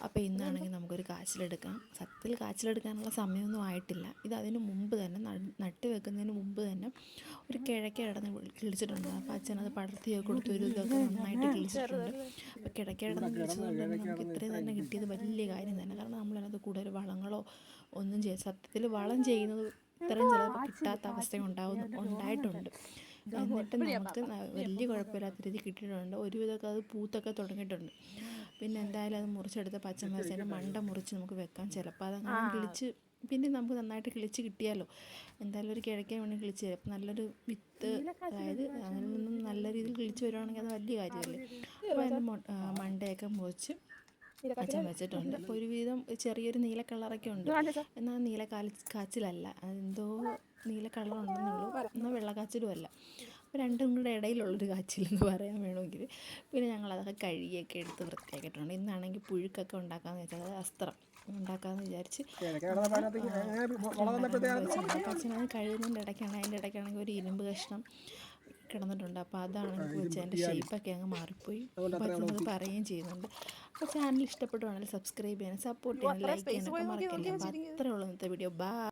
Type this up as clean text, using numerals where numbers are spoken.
അപ്പോൾ ഇന്നാണെങ്കിൽ നമുക്കൊരു കാച്ചിലെടുക്കാം. സത്യത്തിൽ കാച്ചിലെടുക്കാനുള്ള സമയമൊന്നും ആയിട്ടില്ല. ഇത് അതിന് മുമ്പ് തന്നെ നട്ട് വെക്കുന്നതിന് മുമ്പ് തന്നെ ഒരു കിഴക്ക കിടന്ന് കിളിച്ചിട്ടുണ്ട്. അപ്പോൾ അച്ഛനത് പടർത്തിയൊക്കെ കൊടുത്ത് ഒരു ഇതൊക്കെ നന്നായിട്ട് കിളിച്ചിട്ടുണ്ട്. അപ്പോൾ കിഴക്ക കിടന്ന് കിളിച്ചതുകൊണ്ട് തന്നെ നമുക്ക് ഇത്രയും തന്നെ കിട്ടിയത് വലിയ കാര്യം തന്നെ. കാരണം നമ്മളതിനകത്ത് കൂടുതൽ വളങ്ങളോ ഒന്നും ചെയ്യും. സത്യത്തിൽ വളം ചെയ്യുന്നത് ഇത്രയും ചിലപ്പോൾ കിട്ടാത്ത അവസ്ഥ ഉണ്ടായിട്ടുണ്ട്. എന്നിട്ട് നമുക്ക് വലിയ കുഴപ്പമില്ലാത്ത രീതി കിട്ടിയിട്ടുണ്ട്. ഒരുവിധമൊക്കെ അത് പൂത്തൊക്കെ തുടങ്ങിയിട്ടുണ്ട്. പിന്നെ എന്തായാലും അത് മുറിച്ചെടുത്ത് പച്ചമരച്ചതിൻ്റെ മണ്ട മുറിച്ച് നമുക്ക് വെക്കാം. ചിലപ്പോൾ അതങ്ങനെ കിളിച്ച് പിന്നെ നമുക്ക് നന്നായിട്ട് കിളിച്ച് കിട്ടിയാലോ. എന്തായാലും ഒരു കിഴക്കാൻ വേണ്ടി കിളിച്ച് തരും. അപ്പം നല്ലൊരു വിത്ത്, അതായത് അതിൽ നിന്നും നല്ല രീതിയിൽ കിളിച്ച് വരുവാണെങ്കിൽ അത് വലിയ കാര്യമല്ലേ. അപ്പോൾ അതിൻ്റെ മണ്ടയൊക്കെ മുറിച്ച് അച്ഛൻ വെച്ചിട്ടുണ്ട്. അപ്പോൾ ഒരുവിധം ചെറിയൊരു നീല കളറൊക്കെ ഉണ്ട്. എന്നാൽ നീല കാച്ചിലല്ല, അതെന്തോ നീല കളറുണ്ടെന്നുള്ളൂ. എന്നാൽ വെള്ളക്കാച്ചിലും അല്ല. അപ്പോൾ രണ്ടും കൂടെ ഇടയിലുള്ളൊരു കാച്ചിലെന്ന് പറയാൻ വേണമെങ്കിൽ. പിന്നെ ഞങ്ങളതൊക്കെ കഴുകിയൊക്കെ എടുത്ത് വൃത്തിയാക്കിയിട്ടുണ്ട്. ഇന്നാണെങ്കിൽ പുഴുക്കൊക്കെ ഉണ്ടാക്കാമെന്ന് വെച്ചാൽ, അത് അസ്ത്രം ഉണ്ടാക്കാമെന്ന് വിചാരിച്ച് അച്ഛനത് കഴുകുന്നതിൻ്റെ ഇടയ്ക്കാണ്, അതിൻ്റെ ഇടയ്ക്കാണെങ്കിൽ ഒരു ഇരുമ്പ് കഷ്ണം കിടന്നിട്ടുണ്ട്. അപ്പോൾ അതാണെങ്കിൽ വെച്ച് അതിൻ്റെ ഷേപ്പൊക്കെ അങ്ങ് മാറിപ്പോയി. അപ്പോൾ അച്ഛനത് പറയുകയും ചെയ്യുന്നുണ്ട്. അപ്പോൾ ചാനൽ ഇഷ്ടപ്പെടുവാണെങ്കിൽ സബ്സ്ക്രൈബ് ചെയ്യാനും സപ്പോർട്ട് ചെയ്യാനും ലൈക്ക് ചെയ്യാനൊക്കെ മറക്കില്ല. അപ്പോൾ അത്രേ ഉള്ളൂ ഇന്നത്തെ വീഡിയോ. ബൈ.